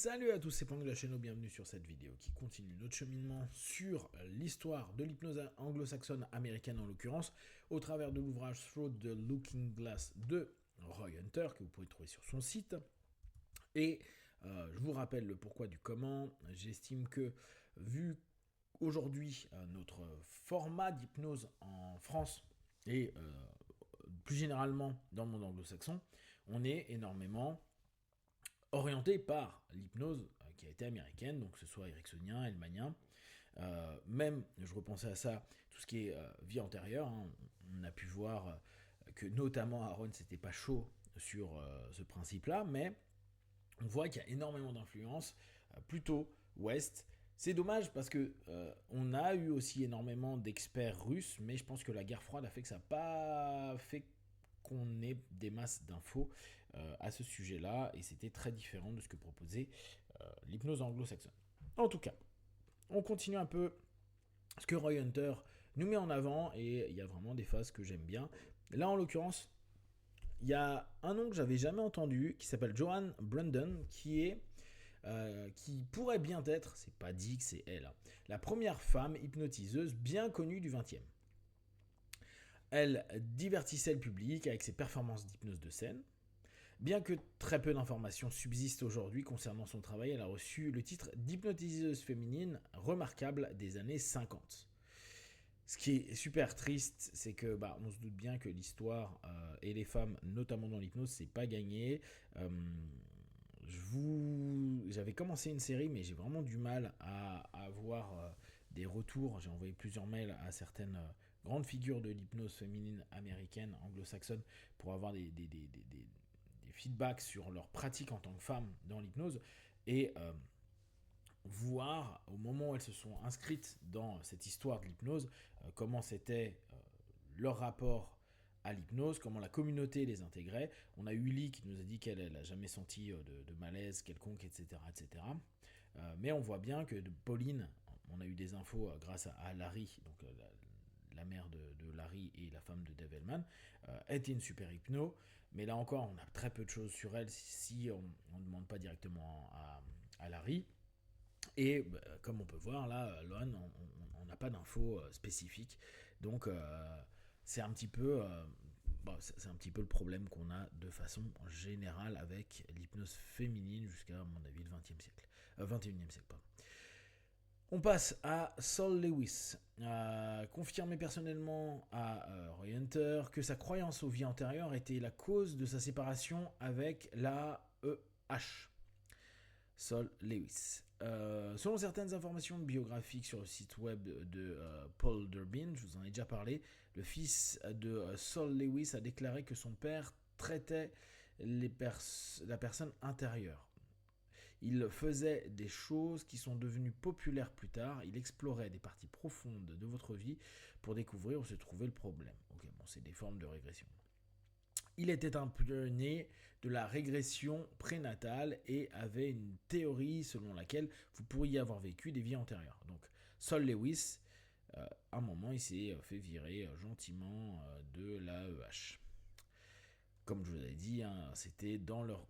Salut à tous, c'est Pang de la chaîne, bienvenue sur cette vidéo qui continue notre cheminement sur l'histoire de l'hypnose anglo-saxonne américaine en l'occurrence, au travers de l'ouvrage Through the Looking Glass de Roy Hunter, que vous pouvez trouver sur son site. Et je vous rappelle le pourquoi du comment. J'estime que, vu aujourd'hui notre format d'hypnose en France et plus généralement dans le monde anglo-saxon, on est énormément orienté par l'hypnose qui a été américaine, donc que ce soit ericksonien, hellmanien, même, je repensais à ça, tout ce qui est vie antérieure, hein, on a pu voir que notamment Aaron c'était pas chaud sur ce principe-là, mais on voit qu'il y a énormément d'influences, plutôt ouest. C'est dommage parce que on a eu aussi énormément d'experts russes, mais je pense que la guerre froide a fait que ça n'a pas fait qu'on ait des masses d'infos à ce sujet-là, et c'était très différent de ce que proposait l'hypnose anglo-saxonne. En tout cas, on continue un peu ce que Roy Hunter nous met en avant, et il y a vraiment des phases que j'aime bien. Là, en l'occurrence, il y a un nom que j'avais jamais entendu, qui s'appelle Joanne Brandon, qui pourrait bien être, c'est pas dit que c'est elle, hein, la première femme hypnotiseuse bien connue du XXe. Elle divertissait le public avec ses performances d'hypnose de scène. Bien que très peu d'informations subsistent aujourd'hui concernant son travail, elle a reçu le titre d'hypnotiseuse féminine remarquable des années 50. Ce qui est super triste, c'est que on se doute bien que l'histoire et les femmes, notamment dans l'hypnose, c'est pas gagné. J'avais commencé une série, mais j'ai vraiment du mal à avoir des retours. J'ai envoyé plusieurs mails à certaines grandes figures de l'hypnose féminine américaine, anglo-saxonne, pour avoir des feedbacks sur leur pratique en tant que femme dans l'hypnose. Et voir, au moment où elles se sont inscrites dans cette histoire de l'hypnose, comment c'était leur rapport à l'hypnose, comment la communauté les intégrait. On a eu Lee qui nous a dit qu'elle n'a jamais senti de malaise quelconque, etc. etc. Mais on voit bien que de Pauline, on a eu des infos grâce à Larry, donc la mère de Larry et la femme de Dave Hellman, était une super hypno. Mais là encore, on a très peu de choses sur elle si on ne demande pas directement à Larry. Et comme on peut voir là, Loan, on n'a pas d'infos spécifiques. Donc c'est un petit peu c'est un petit peu le problème qu'on a de façon générale avec l'hypnose féminine jusqu'à, à mon avis, le 20e siècle. 21e siècle, pardon. On passe à Sol Lewis. Confirmé personnellement à Roy Hunter que sa croyance aux vies antérieures était la cause de sa séparation avec la EH. Sol Lewis. Selon certaines informations biographiques sur le site web de Paul Durbin, je vous en ai déjà parlé, le fils de Sol Lewis a déclaré que son père traitait la personne intérieure. Il faisait des choses qui sont devenues populaires plus tard. Il explorait des parties profondes de votre vie pour découvrir où se trouvait le problème. Ok, bon, c'est des formes de régression. Il était un pionnier de la régression prénatale et avait une théorie selon laquelle vous pourriez avoir vécu des vies antérieures. Donc, Sol Lewis, à un moment, il s'est fait virer gentiment de l'AEH. Comme je vous l'ai dit, hein, c'était dans leurs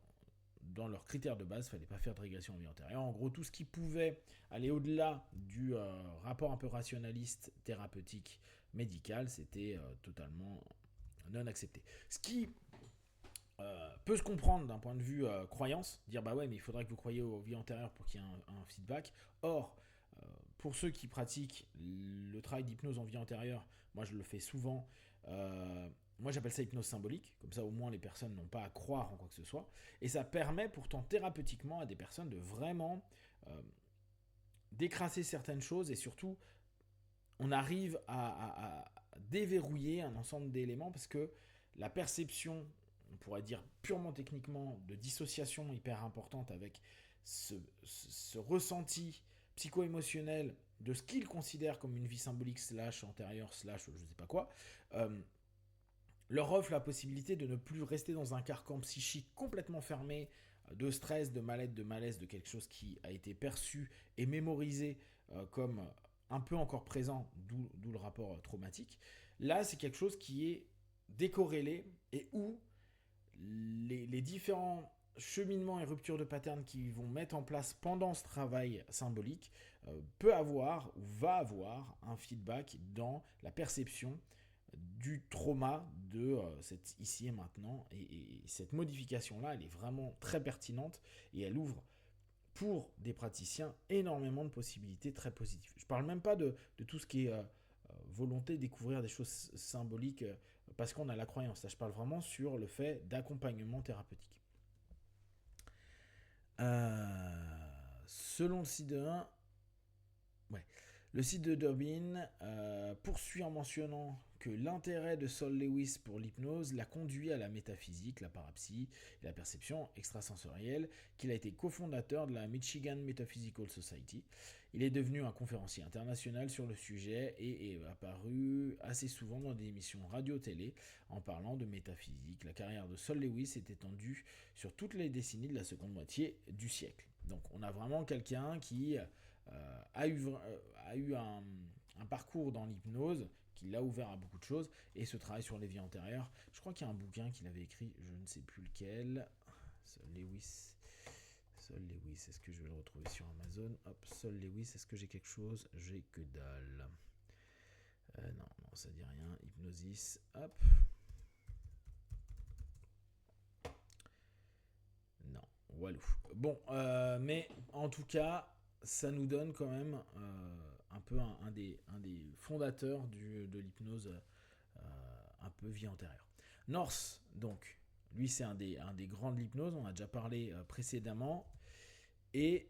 critères de base, il ne fallait pas faire de régression en vie antérieure. En gros, tout ce qui pouvait aller au-delà du rapport un peu rationaliste, thérapeutique, médical, c'était totalement non accepté. Ce qui peut se comprendre d'un point de vue croyance, dire bah ouais, mais il faudrait que vous croyiez aux vies antérieures pour qu'il y ait un feedback. Or, pour ceux qui pratiquent le travail d'hypnose en vie antérieure, moi je le fais souvent. Moi j'appelle ça hypnose symbolique, comme ça au moins les personnes n'ont pas à croire en quoi que ce soit. Et ça permet pourtant thérapeutiquement à des personnes de vraiment décrasser certaines choses, et surtout on arrive à déverrouiller un ensemble d'éléments, parce que la perception, on pourrait dire purement techniquement, de dissociation hyper importante avec ce ressenti psycho-émotionnel de ce qu'ils considèrent comme une vie symbolique slash antérieure slash je sais pas quoi, leur offre la possibilité de ne plus rester dans un carcan psychique complètement fermé, de stress, de mal-être, de malaise, de quelque chose qui a été perçu et mémorisé comme un peu encore présent, d'où le rapport traumatique. Là, c'est quelque chose qui est décorrélé, et où les différents cheminement et rupture de pattern qu'ils vont mettre en place pendant ce travail symbolique peut avoir ou va avoir un feedback dans la perception du trauma de cet ici et maintenant. Et cette modification-là, elle est vraiment très pertinente et elle ouvre pour des praticiens énormément de possibilités très positives. Je ne parle même pas de tout ce qui est volonté de découvrir des choses symboliques parce qu'on a la croyance. Là, je parle vraiment sur le fait d'accompagnement thérapeutique. Selon le site de 1, ouais. Le site de Dobbin poursuit en mentionnant que l'intérêt de Sol Lewis pour l'hypnose l'a conduit à la métaphysique, la parapsie et la perception extrasensorielle, qu'il a été cofondateur de la Michigan Metaphysical Society. Il est devenu un conférencier international sur le sujet et est apparu assez souvent dans des émissions radio-télé en parlant de métaphysique. La carrière de Sol Lewis s'est étendue sur toutes les décennies de la seconde moitié du siècle. Donc on a vraiment quelqu'un qui a eu un parcours dans l'hypnose qui l'a ouvert à beaucoup de choses, et ce travail sur les vies antérieures. Je crois qu'il y a un bouquin qu'il avait écrit, je ne sais plus lequel. Sol Lewis, est-ce que je vais le retrouver sur Amazon? Hop, Sol Lewis, est-ce que j'ai quelque chose? J'ai que dalle. Non, ça dit rien. Hypnosis, hop. Non, walou. Bon, mais en tout cas, ça nous donne quand même un peu un des fondateurs de l'hypnose un peu vie antérieure. North, donc, lui c'est un des grands de l'hypnose, on a déjà parlé précédemment, et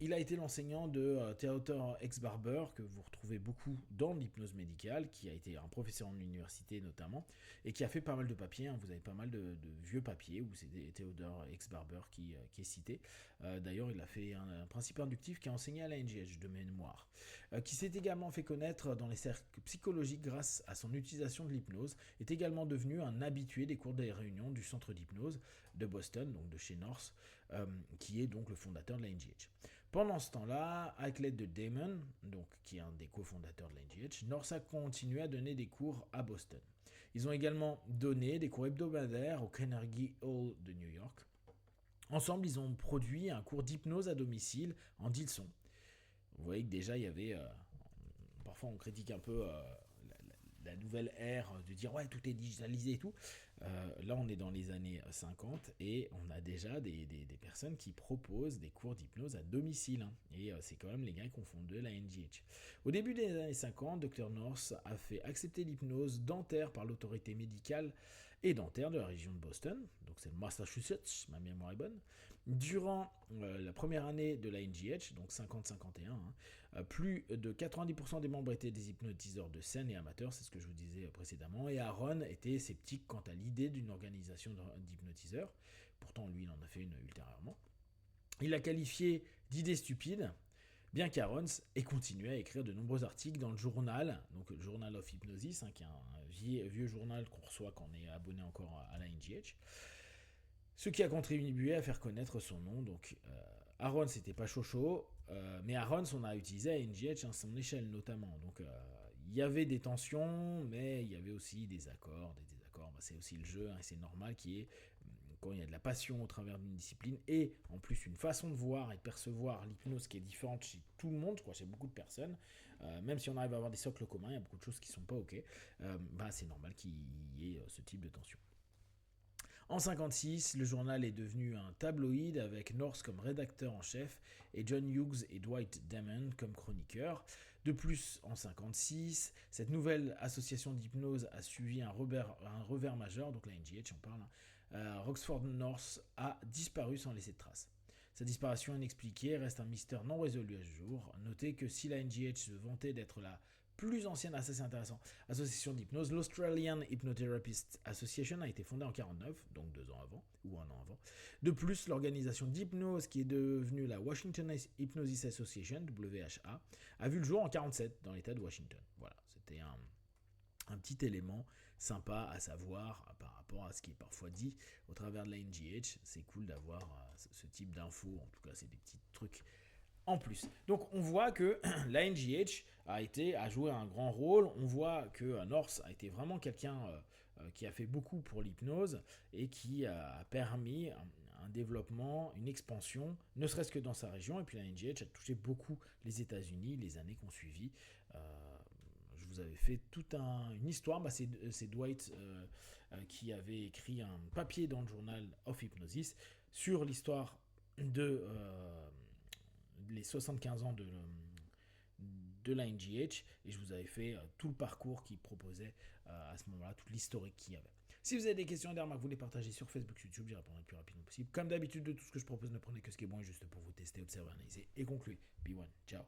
il a été l'enseignant de Theodore X. Barber, que vous retrouvez beaucoup dans l'hypnose médicale, qui a été un professeur en université notamment, et qui a fait pas mal de papiers. Vous avez pas mal de vieux papiers où c'est Theodore X. Barber qui est cité. D'ailleurs, il a fait un principe inductif qui a enseigné à la NGH de mémoire, qui s'est également fait connaître dans les cercles psychologiques grâce à son utilisation de l'hypnose, est également devenu un habitué des cours des réunions du centre d'hypnose de Boston, donc de chez North, qui est donc le fondateur de la NGH. Pendant ce temps-là, avec l'aide de Damon, donc, qui est un des cofondateurs de l'NGH, North a continué à donner des cours à Boston. Ils ont également donné des cours hebdomadaires au Carnegie Hall de New York. Ensemble, ils ont produit un cours d'hypnose à domicile en 10 leçons. Vous voyez que déjà, il y avait... parfois, on critique un peu la nouvelle ère de dire ouais, tout est digitalisé et tout. Là, on est dans les années 50 et on a déjà des personnes qui proposent des cours d'hypnose à domicile. Hein. Et c'est quand même les gars qui ont fondé la NGH. Au début des années 50, Dr. North a fait accepter l'hypnose dentaire par l'autorité médicale et dentaire de la région de Boston. Donc c'est le Massachusetts, ma mémoire est bonne. Durant la première année de la NGH, donc 50-51, plus de 90% des membres étaient des hypnotiseurs de scène et amateurs, c'est ce que je vous disais précédemment, et Aaron était sceptique quant à l'idée d'une organisation d'hypnotiseurs, pourtant lui il en a fait une ultérieurement. Il l'a qualifié d'idée stupide, bien qu'Aaron ait continué à écrire de nombreux articles dans le journal, donc le Journal of Hypnosis, qui est un vieux journal qu'on reçoit quand on est abonné encore à la NGH, ce qui a contribué à faire connaître son nom. Donc Aaron c'était pas chaud, mais Aaron on a utilisé à NGH son échelle notamment, donc il y avait des tensions, mais il y avait aussi des accords, des désaccords. C'est aussi le jeu, hein, et c'est normal qu'il y ait, quand il y a de la passion au travers d'une discipline, et en plus une façon de voir et de percevoir l'hypnose qui est différente chez tout le monde, je crois, chez beaucoup de personnes, même si on arrive à avoir des socles communs, il y a beaucoup de choses qui ne sont pas ok, c'est normal qu'il y ait ce type de tension. En 1956, le journal est devenu un tabloïd avec North comme rédacteur en chef et John Hughes et Dwight Damon comme chroniqueurs. De plus, en 1956, cette nouvelle association d'hypnose a suivi un revers majeur, donc la NGH on parle, Roxford North a disparu sans laisser de traces. Sa disparition inexpliquée reste un mystère non résolu à ce jour. Notez que si la NGH se vantait d'être la plus ancienne, assez intéressant, association d'hypnose, l'Australian Hypnotherapist Association a été fondée en 1949, donc 2 ans avant, ou 1 an avant. De plus, l'organisation d'hypnose, qui est devenue la Washington Hypnosis Association, WHA, a vu le jour en 1947 dans l'état de Washington. Voilà, c'était un petit élément sympa à savoir par rapport à ce qui est parfois dit au travers de la NGH. C'est cool d'avoir ce type d'infos, en tout cas c'est des petits trucs en plus. Donc on voit que la NGH a joué un grand rôle, on voit que North a été vraiment quelqu'un qui a fait beaucoup pour l'hypnose et qui a permis un développement, une expansion, ne serait-ce que dans sa région. Et puis la NGH a touché beaucoup les États-Unis les années qui ont suivi. Je vous avais fait toute une histoire. C'est Dwight qui avait écrit un papier dans le journal of Hypnosis sur l'histoire de les 75 ans de la NGH, et je vous avais fait tout le parcours qu'il proposait à ce moment-là, toute l'historique qu'il y avait. Si vous avez des questions et des remarques, vous les partagez sur Facebook, YouTube, j'y répondrai le plus rapidement possible. Comme d'habitude, de tout ce que je propose, ne prenez que ce qui est bon et juste pour vous tester, observer, analyser et conclure. Be one, ciao.